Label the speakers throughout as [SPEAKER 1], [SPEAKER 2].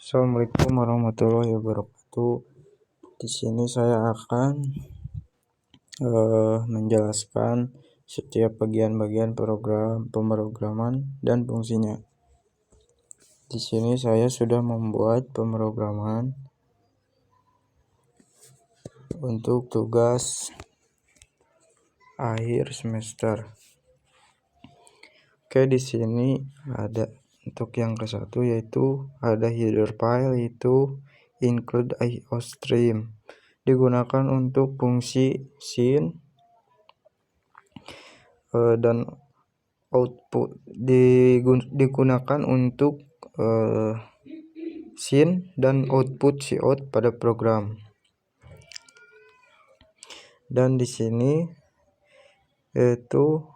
[SPEAKER 1] Assalamualaikum warahmatullahi wabarakatuh. Di sini saya akan menjelaskan setiap bagian-bagian program pemrograman dan fungsinya. Di sini saya sudah membuat pemrograman untuk tugas akhir semester. Oke, di sini ada untuk yang ke-1 yaitu ada header file, yaitu include IOStream, digunakan untuk fungsi scene dan output, digunakan untuk scene dan output cout pada program. Dan di sini yaitu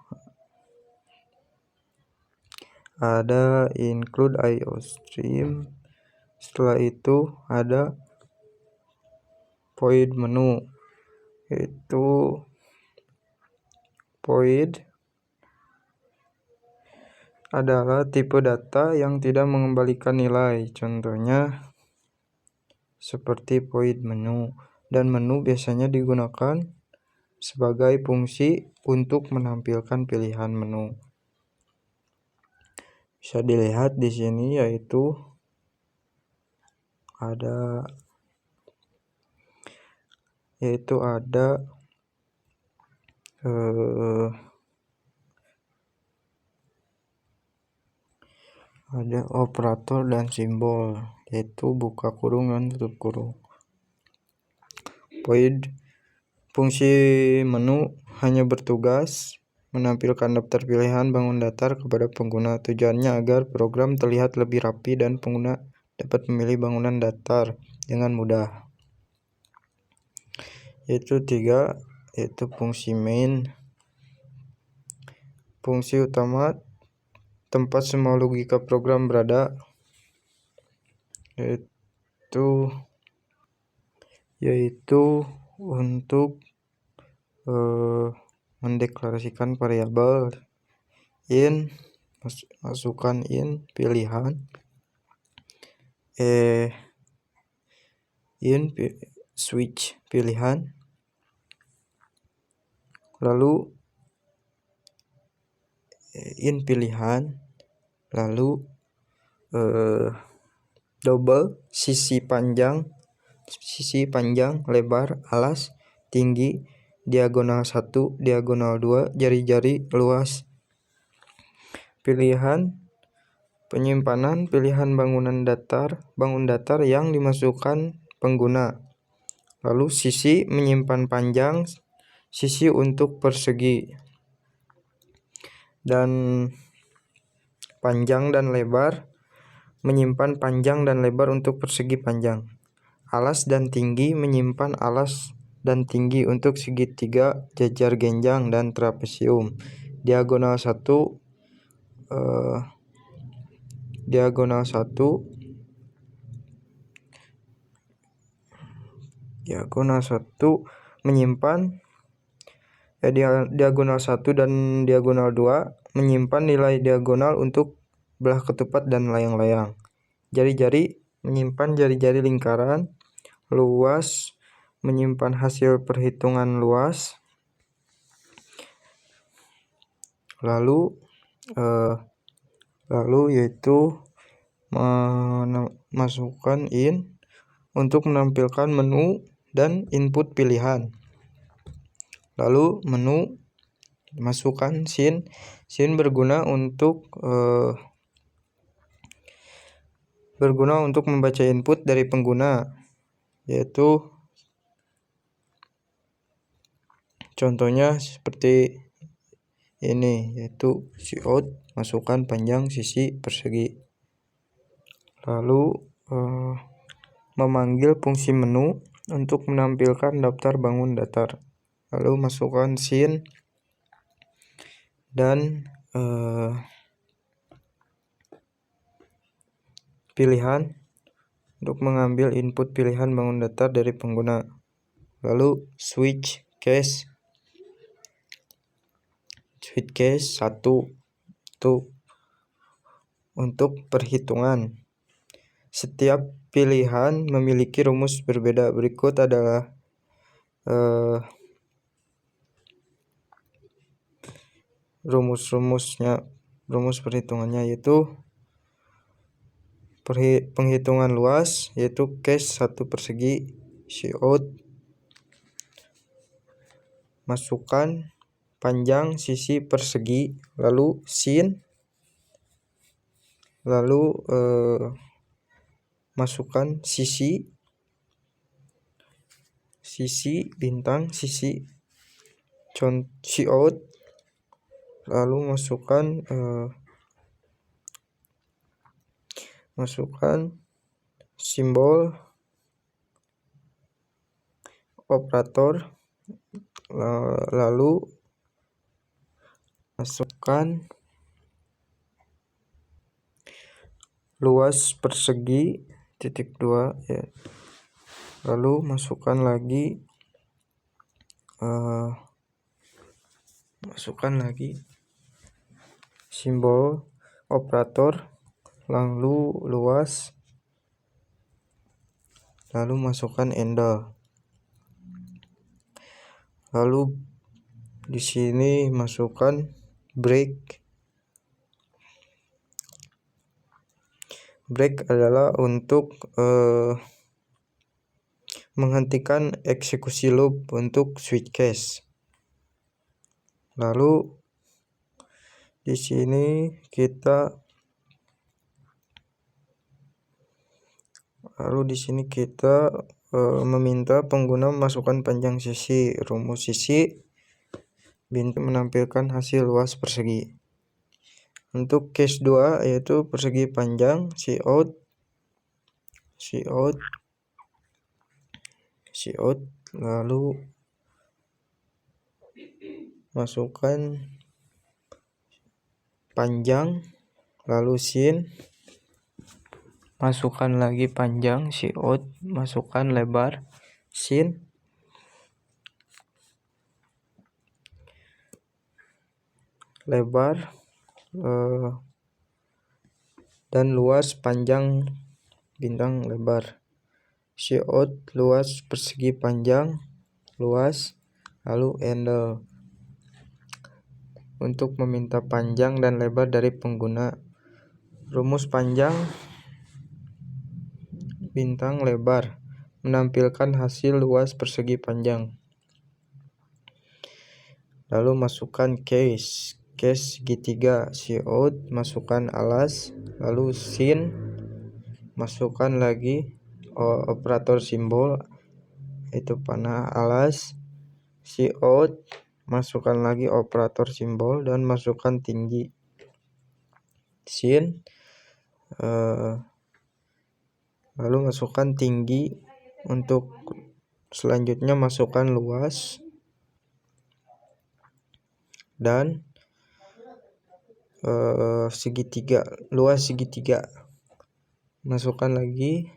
[SPEAKER 1] ada include IOStream. Setelah itu ada void menu, yaitu void adalah tipe data yang tidak mengembalikan nilai. Contohnya seperti void menu, dan menu biasanya digunakan sebagai fungsi untuk menampilkan pilihan menu. Bisa dilihat di sini yaitu ada operator dan simbol, yaitu buka kurung dan tutup kurung. Void fungsi menu hanya bertugas menampilkan daftar pilihan bangun datar kepada pengguna. Tujuannya agar program terlihat lebih rapi dan pengguna dapat memilih bangunan datar dengan mudah. Yaitu 3, yaitu fungsi main. Fungsi utama tempat semua logika program berada, yaitu untuk mendeklarasikan variabel in, masukkan in pilihan, switch pilihan, lalu in pilihan, lalu double sisi panjang, lebar, alas, tinggi, diagonal 1, diagonal 2, jari-jari, luas. Pilihan penyimpanan, pilihan bangun datar yang dimasukkan pengguna. Lalu sisi menyimpan panjang, sisi untuk persegi, dan panjang dan lebar menyimpan panjang dan lebar untuk persegi panjang. Alas dan tinggi menyimpan alas dan tinggi untuk segitiga, jajar genjang, dan trapesium. Diagonal 1 menyimpan diagonal 1 dan diagonal 2 menyimpan nilai diagonal untuk belah ketupat dan layang-layang. Jari-jari menyimpan jari-jari lingkaran. Luas menyimpan hasil perhitungan luas. Lalu yaitu masukkan in untuk menampilkan menu dan input pilihan. Lalu menu masukkan scene berguna untuk membaca input dari pengguna, yaitu contohnya seperti ini, yaitu cout, masukkan panjang, sisi, persegi. Lalu memanggil fungsi menu untuk menampilkan daftar bangun datar. Lalu masukkan scene dan pilihan untuk mengambil input pilihan bangun datar dari pengguna. Lalu switch case 1 untuk perhitungan. Setiap pilihan memiliki rumus berbeda. Berikut adalah rumus perhitungannya, yaitu penghitungan luas, yaitu case 1 persegi, Cout, masukkan panjang sisi persegi, lalu sin, lalu masukkan sisi bintang sisi Cout, lalu masukkan simbol operator, lalu masukkan luas persegi titik 2 ya. Lalu masukkan lagi simbol operator, lalu luas, lalu masukkan handle. Lalu di sini masukkan break. Break adalah untuk menghentikan eksekusi loop untuk switch case. Lalu di sini kita meminta pengguna memasukkan panjang sisi, rumus sisi, bintang menampilkan hasil luas persegi. Untuk case 2 yaitu persegi panjang, Cout, lalu masukkan panjang, lalu sin, masukkan lagi panjang Cout, masukkan lebar sin, lebar dan luas panjang bintang lebar. Cout, luas persegi panjang, luas, lalu handle. Untuk meminta panjang dan lebar dari pengguna, rumus panjang bintang lebar menampilkan hasil luas persegi panjang. Lalu masukkan case segitiga, Cout, masukkan alas, lalu sin, masukkan lagi operator simbol, itu panah alas, Cout, masukkan lagi operator simbol dan masukkan tinggi, sin, lalu masukkan tinggi. Untuk selanjutnya masukkan luas dan luas segitiga, masukkan lagi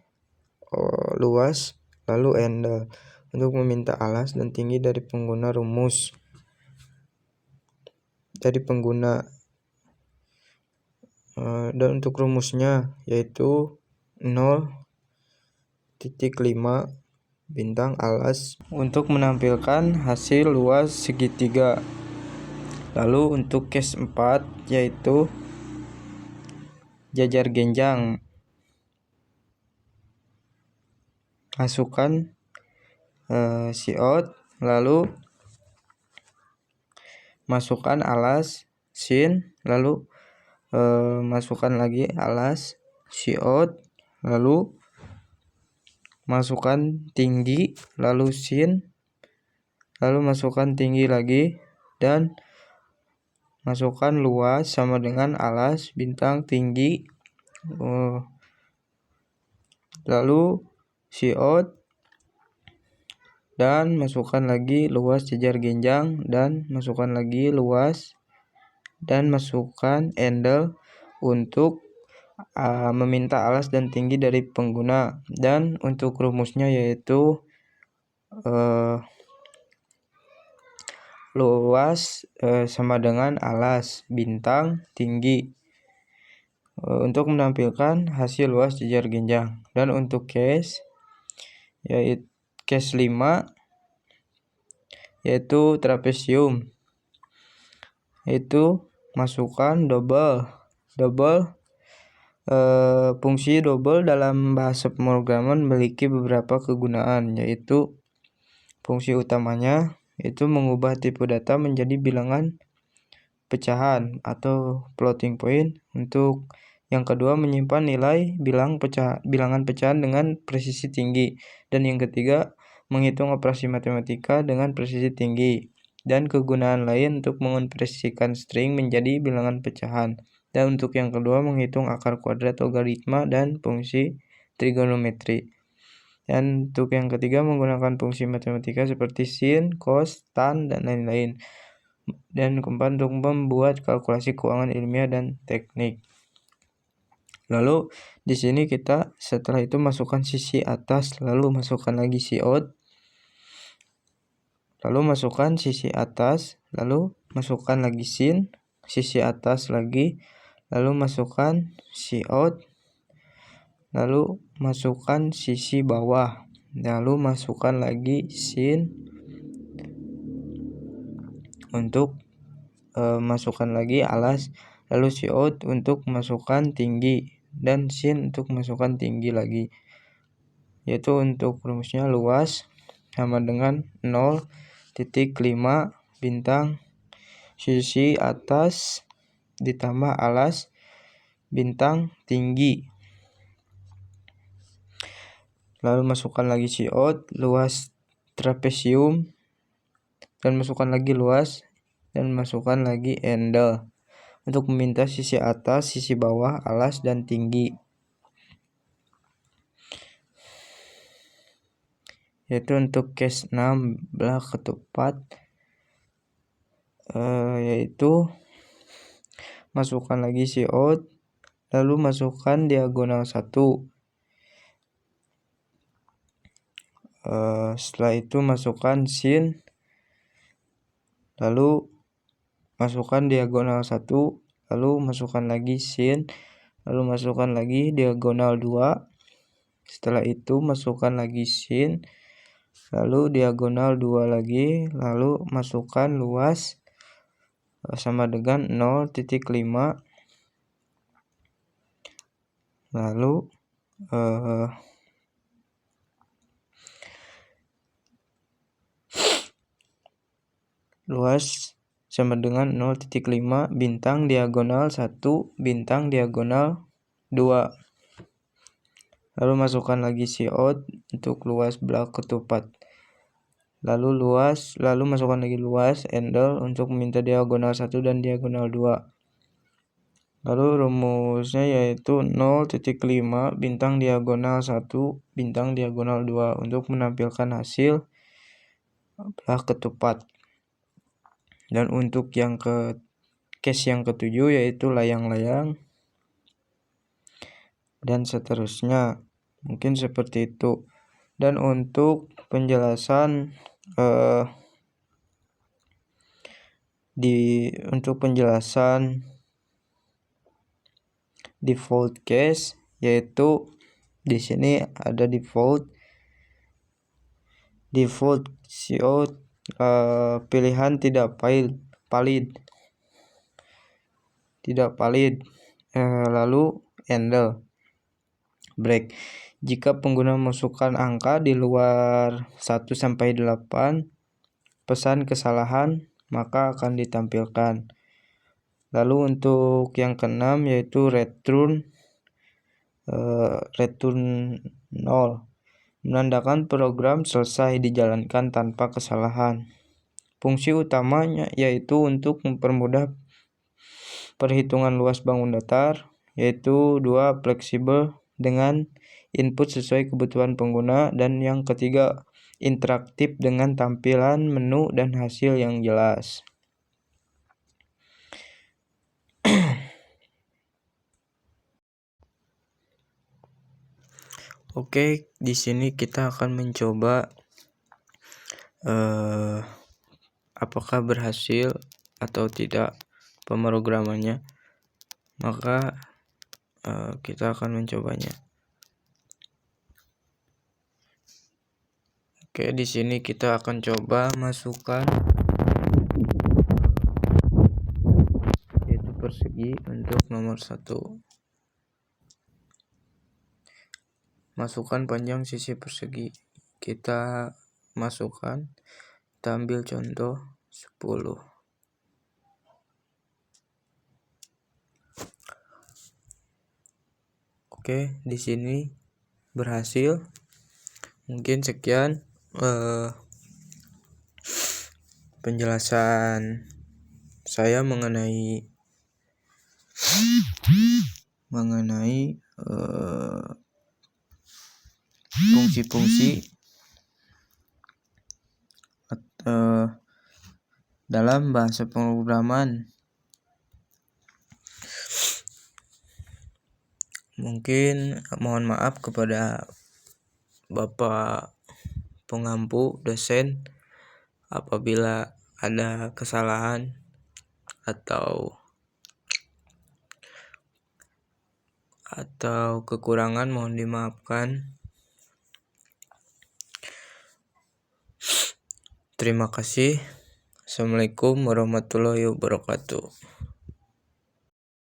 [SPEAKER 1] luas, lalu handle. Untuk meminta alas dan tinggi dari pengguna, rumus dari pengguna dan untuk rumusnya yaitu 0.5 bintang alas untuk menampilkan hasil luas segitiga. Lalu untuk case 4 yaitu jajar genjang, masukkan Cout, lalu masukkan alas sin, lalu masukkan lagi alas Cout, lalu masukkan tinggi, lalu sin, lalu masukkan tinggi lagi dan masukkan luas sama dengan alas bintang tinggi, lalu Cout, dan masukkan lagi luas jajar genjang dan masukkan lagi luas dan masukkan handle untuk meminta alas dan tinggi dari pengguna. Dan untuk rumusnya yaitu luas sama dengan alas bintang tinggi. untuk menampilkan hasil luas jejer genjang. Dan untuk case yaitu case 5 yaitu trapesium, yaitu masukkan double. Fungsi double dalam bahasa pemrograman memiliki beberapa kegunaan, yaitu fungsi utamanya yaitu mengubah tipe data menjadi bilangan pecahan atau floating point. Untuk yang kedua, menyimpan nilai bilangan pecahan dengan presisi tinggi. Dan yang ketiga, menghitung operasi matematika dengan presisi tinggi. Dan kegunaan lain untuk mengonversikan string menjadi bilangan pecahan. Dan untuk yang kedua, menghitung akar kuadrat logaritma dan fungsi trigonometri. Dan untuk yang ketiga, menggunakan fungsi matematika seperti sin, cos, tan, dan lain-lain. Dan keempat, untuk membuat kalkulasi keuangan ilmiah dan teknik. Lalu di sini kita setelah itu masukkan sisi atas, lalu masukkan lagi cout, lalu masukkan sisi atas, lalu masukkan lagi sin, sisi atas lagi, lalu masukkan cout, lalu masukkan sisi bawah, lalu masukkan lagi sin untuk masukkan lagi alas, lalu cout untuk masukkan tinggi, dan sin untuk masukkan tinggi lagi. Yaitu untuk rumusnya luas sama dengan 0,5 bintang sisi atas ditambah alas bintang tinggi. Lalu masukkan lagi cout, luas trapesium, dan masukkan lagi luas, dan masukkan lagi angle untuk meminta sisi atas, sisi bawah, alas, dan tinggi. Yaitu untuk case 6 belah ketupat, yaitu masukkan lagi cout, lalu masukkan diagonal 1. Setelah itu masukkan sin, lalu masukkan diagonal 1, lalu masukkan lagi sin, lalu masukkan lagi diagonal 2. Setelah itu masukkan lagi sin, lalu diagonal 2 lagi, lalu masukkan luas sama dengan 0,5, lalu luas sama dengan 0,5 bintang diagonal 1 bintang diagonal 2. Lalu masukkan lagi cout untuk luas belah ketupat. Lalu masukkan lagi luas angle untuk meminta diagonal 1 dan diagonal 2. Lalu rumusnya yaitu 0,5 bintang diagonal 1 bintang diagonal 2 untuk menampilkan hasil belah ketupat. Dan untuk yang case yang ketujuh yaitu layang-layang dan seterusnya. Mungkin seperti itu. Dan untuk penjelasan default case, yaitu di sini ada default cout, pilihan tidak valid, lalu handle break. Jika pengguna memasukkan angka di luar 1 sampai 8 pesan kesalahan maka akan ditampilkan. Lalu untuk yang keenam yaitu return 0, menandakan program selesai dijalankan tanpa kesalahan. Fungsi utamanya yaitu untuk mempermudah perhitungan luas bangun datar, yaitu 2 fleksibel dengan input sesuai kebutuhan pengguna, dan yang ketiga interaktif dengan tampilan menu dan hasil yang jelas. Oke, di sini kita akan mencoba apakah berhasil atau tidak pemrogramannya. Maka kita akan mencobanya. Oke, di sini kita akan coba masukkan yaitu persegi untuk nomor 1. Masukkan panjang sisi persegi. Kita masukkan, kita ambil contoh 10. Oke, di sini berhasil. Mungkin sekian penjelasan saya mengenai fungsi-fungsi dalam bahasa pemrograman. Mungkin mohon maaf kepada Bapak pengampu, dosen, apabila ada kesalahan atau kekurangan, mohon dimaafkan. Terima kasih. Assalamualaikum warahmatullahi wabarakatuh.